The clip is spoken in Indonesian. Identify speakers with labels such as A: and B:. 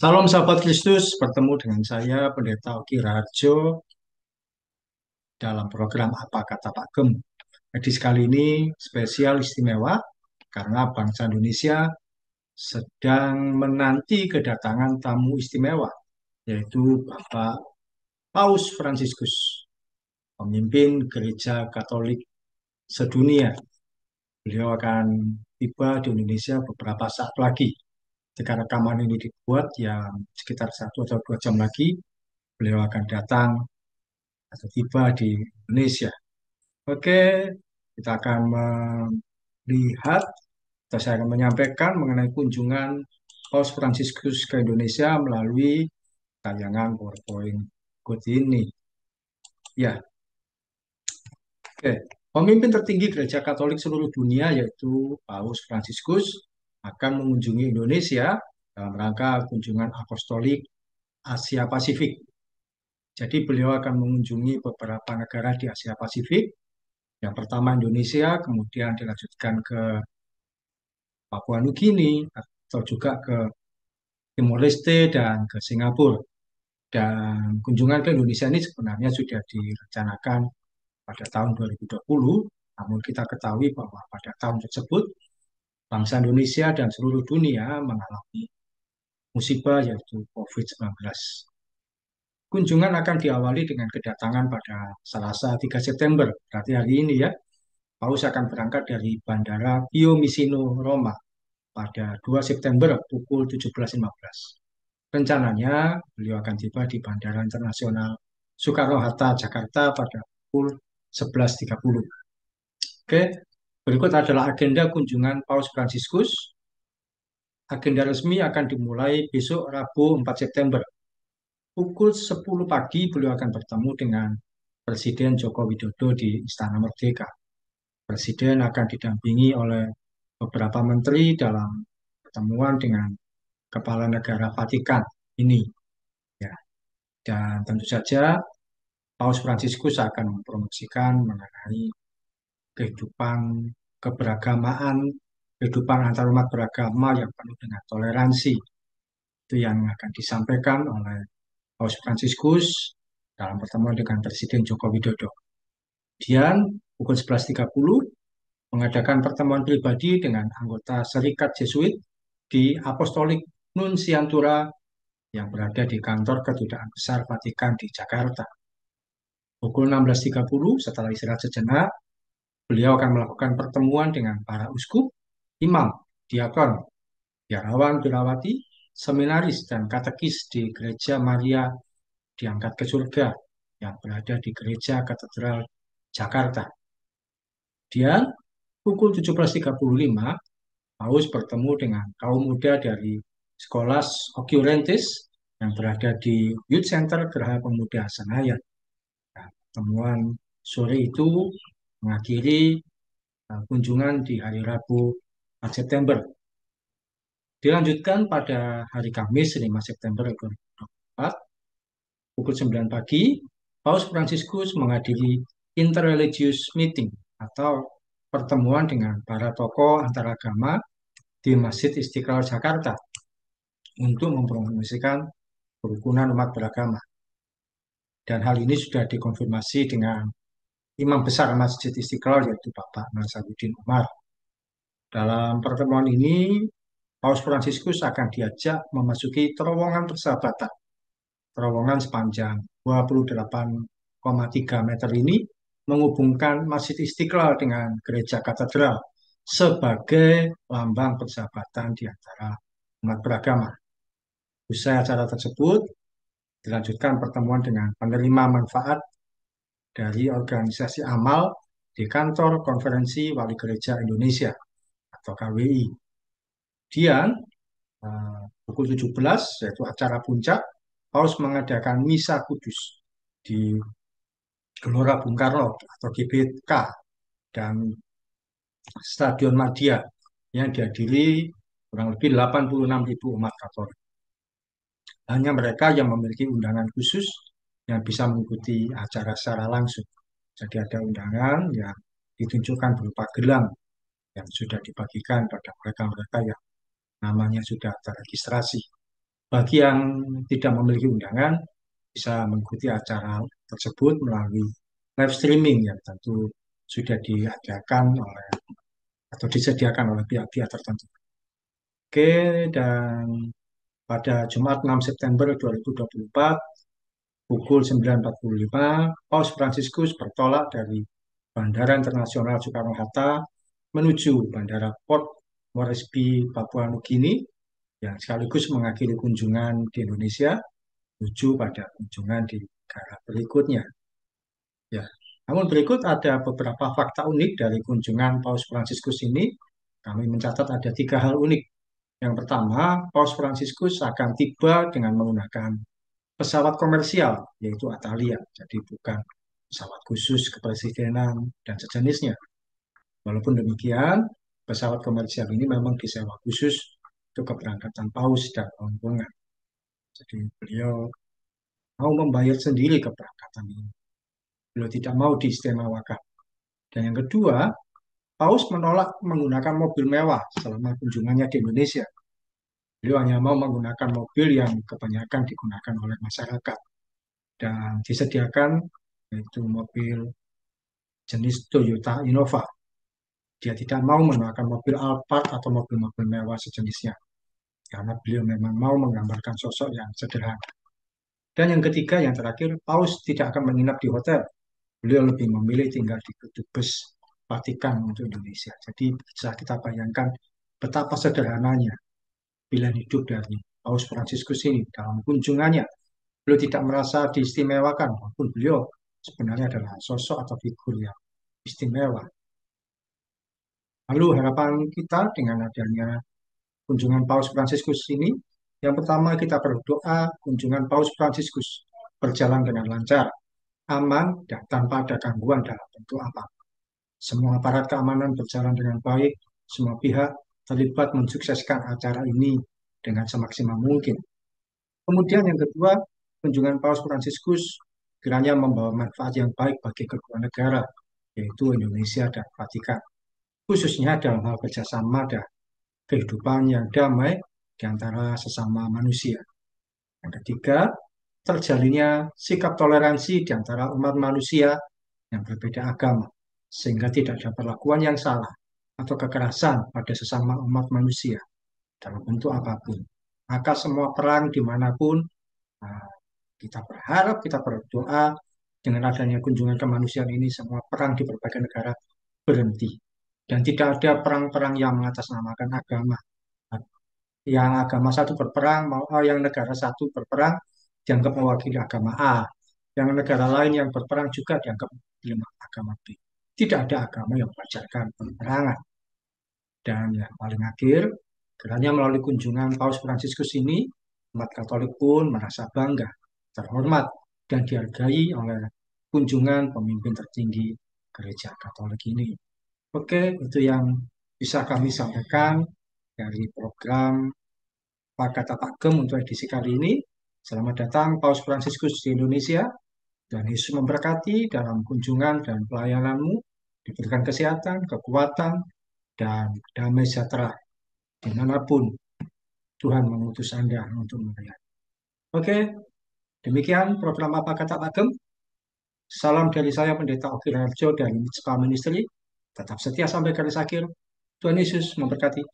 A: Salam sahabat Kristus, bertemu dengan saya Pendeta Oki Raharjo dalam program Apa Kata Pak Gem. Edisi kali ini spesial istimewa karena bangsa Indonesia sedang menanti kedatangan tamu istimewa, yaitu Bapak Paus Fransiskus, pemimpin Gereja Katolik sedunia. Beliau akan tiba di Indonesia beberapa saat lagi. Jika rekaman ini dibuat, ya sekitar 1 atau 2 jam lagi, beliau akan datang atau tiba di Indonesia. Oke, kita akan melihat atau saya akan menyampaikan mengenai kunjungan Paus Fransiskus ke Indonesia melalui tayangan PowerPoint berikut ini. Ya, oke. Pemimpin tertinggi Gereja Katolik seluruh dunia yaitu Paus Fransiskus akan mengunjungi Indonesia dalam rangka kunjungan apostolik Asia Pasifik. Jadi beliau akan mengunjungi beberapa negara di Asia Pasifik. Yang pertama Indonesia, kemudian dilanjutkan ke Papua Nugini, atau juga ke Timor Leste dan ke Singapura. Dan kunjungan ke Indonesia ini sebenarnya sudah direncanakan pada tahun 2020, namun kita ketahui bahwa pada tahun tersebut bangsa Indonesia dan seluruh dunia mengalami musibah yaitu COVID-19. Kunjungan akan diawali dengan kedatangan pada Selasa 3 September, berarti hari ini ya. Paus akan berangkat dari Bandara Fiumicino, Roma pada 2 September pukul 17.15. Rencananya beliau akan tiba di Bandara Internasional Soekarno-Hatta, Jakarta pada pukul 11.30. Oke, berikut adalah agenda kunjungan Paus Fransiskus. Agenda resmi akan dimulai besok Rabu 4 September. Pukul 10 pagi beliau akan bertemu dengan Presiden Joko Widodo di Istana Merdeka. Presiden akan didampingi oleh beberapa menteri dalam pertemuan dengan kepala negara Vatikan ini. Ya, dan tentu saja Paus Fransiskus akan mempromosikan mengenai kehidupan keberagamaan, kehidupan antarumat beragama yang penuh dengan toleransi. Itu yang akan disampaikan oleh Paus Fransiskus dalam pertemuan dengan Presiden Joko Widodo. Kemudian pukul 11.30 mengadakan pertemuan pribadi dengan anggota Serikat Jesuit di Apostolik Nunciatura yang berada di kantor Kedutaan Besar Vatikan di Jakarta. Pukul 16.30 setelah istirahat sejenak, beliau akan melakukan pertemuan dengan para uskup, imam, diakon, biarawan, biarawati, seminaris, dan katekis di Gereja Maria Diangkat ke Surga yang berada di Gereja Katedral Jakarta. Kemudian pukul 17.35, Paus bertemu dengan kaum muda dari Scholas Occurrentis yang berada di Youth Center Geraha Pemuda Senayan. Nah, pertemuan sore itu mengakhiri kunjungan di hari Rabu 4 September. Dilanjutkan pada hari Kamis 5 September 2024, pukul 9 pagi, Paus Fransiskus menghadiri Interreligious Meeting atau pertemuan dengan para tokoh antaragama di Masjid Istiqlal Jakarta untuk mempromosikan kerukunan umat beragama. Dan hal ini sudah dikonfirmasi dengan Imam Besar Masjid Istiqlal yaitu Bapak Nasaruddin Umar. Dalam pertemuan ini, Paus Fransiskus akan diajak memasuki terowongan persahabatan. Terowongan sepanjang 28,3 meter ini menghubungkan Masjid Istiqlal dengan Gereja Katedral sebagai lambang persahabatan di antara umat beragama. Usai acara tersebut, dilanjutkan pertemuan dengan penerima manfaat dari organisasi amal di kantor Konferensi Wali Gereja Indonesia atau KWI. Kemudian pukul 17, yaitu acara puncak, Paus mengadakan Misa Kudus di Gelora Bung Karno atau GBK dan Stadion Madia yang dihadiri kurang lebih 86.000 umat Katolik. Hanya mereka yang memiliki undangan khusus yang bisa mengikuti acara secara langsung. Jadi ada undangan yang ditunjukkan berupa gelang yang sudah dibagikan pada mereka-mereka yang namanya sudah terregistrasi. Bagi yang tidak memiliki undangan, bisa mengikuti acara tersebut melalui live streaming yang tentu sudah diadakan oleh atau disediakan oleh pihak-pihak tertentu. Oke, dan pada Jumat 6 September 2024 pukul 9.45, Paus Fransiskus bertolak dari Bandara Internasional Soekarno-Hatta menuju Bandara Port Moresby, Papua Nugini, yang sekaligus mengakhiri kunjungan di Indonesia menuju pada kunjungan di negara berikutnya. Ya, namun berikut ada beberapa fakta unik dari kunjungan Paus Fransiskus ini. Kami mencatat ada 3 hal unik. Yang pertama, Paus Fransiskus akan tiba dengan menggunakan pesawat komersial, yaitu Atalia. Jadi bukan pesawat khusus kepresidenan dan sejenisnya. Walaupun demikian, pesawat komersial ini memang disewa khusus untuk keberangkatan Paus dan rombongan. Jadi beliau mau membayar sendiri keberangkatan ini. Beliau tidak mau diistimewakan. Dan yang kedua, Paus menolak menggunakan mobil mewah selama kunjungannya di Indonesia. Beliau hanya mau menggunakan mobil yang kebanyakan digunakan oleh masyarakat dan disediakan yaitu mobil jenis Toyota Innova. Dia tidak mau menggunakan mobil Alphard atau mobil-mobil mewah sejenisnya karena beliau memang mau menggambarkan sosok yang sederhana. Dan yang ketiga, yang terakhir, Paus tidak akan menginap di hotel. Beliau lebih memilih tinggal di Dubes Vatikan untuk Indonesia. Jadi bisa kita bayangkan betapa sederhananya pilihan hidup dari Paus Fransiskus ini dalam kunjungannya. Beliau tidak merasa diistimewakan, walaupun beliau sebenarnya adalah sosok atau figur yang istimewa. Lalu harapan kita dengan adanya kunjungan Paus Fransiskus ini, yang pertama kita berdoa kunjungan Paus Fransiskus berjalan dengan lancar, aman, dan tanpa ada gangguan dalam bentuk apa. Semua aparat keamanan berjalan dengan baik, semua pihak terlibat mensukseskan acara ini dengan semaksimal mungkin. Kemudian yang kedua, kunjungan Paus Fransiskus kiranya membawa manfaat yang baik bagi kedua negara, yaitu Indonesia dan Vatikan, khususnya dalam hal kerjasama dan kehidupan yang damai di antara sesama manusia. Yang ketiga, terjalinnya sikap toleransi di antara umat manusia yang berbeda agama, sehingga tidak ada perlakuan yang salah atau kekerasan pada sesama umat manusia dalam bentuk apapun. Maka semua perang dimanapun, nah, kita berharap, kita berdoa dengan adanya kunjungan kemanusiaan ini, semua perang di berbagai negara berhenti. Dan tidak ada perang-perang yang mengatasnamakan agama. Yang agama satu berperang, yang negara satu berperang, dianggap mewakili agama A. Yang negara lain yang berperang juga dianggap mewakili agama B. Tidak ada agama yang mengajarkan peperangan. Dan yang paling akhir, kiranya melalui kunjungan Paus Fransiskus ini, umat Katolik pun merasa bangga, terhormat, dan dihargai oleh kunjungan pemimpin tertinggi Gereja Katolik ini. Oke, itu yang bisa kami sampaikan dari program Pak Kata Pak Gem untuk edisi kali ini. Selamat datang Paus Fransiskus di Indonesia, dan Yesus memberkati dalam kunjungan dan pelayananmu, diberikan kesehatan, kekuatan, dan damai sejahtera dimanapun Tuhan mengutus Anda untuk melayani. Oke, demikian program Apa Kata Pak Gem. Salam dari saya Pendeta Oki Harjo dari Mitzvah Ministry. Tetap setia sampai garis akhir. Tuhan Yesus memberkati.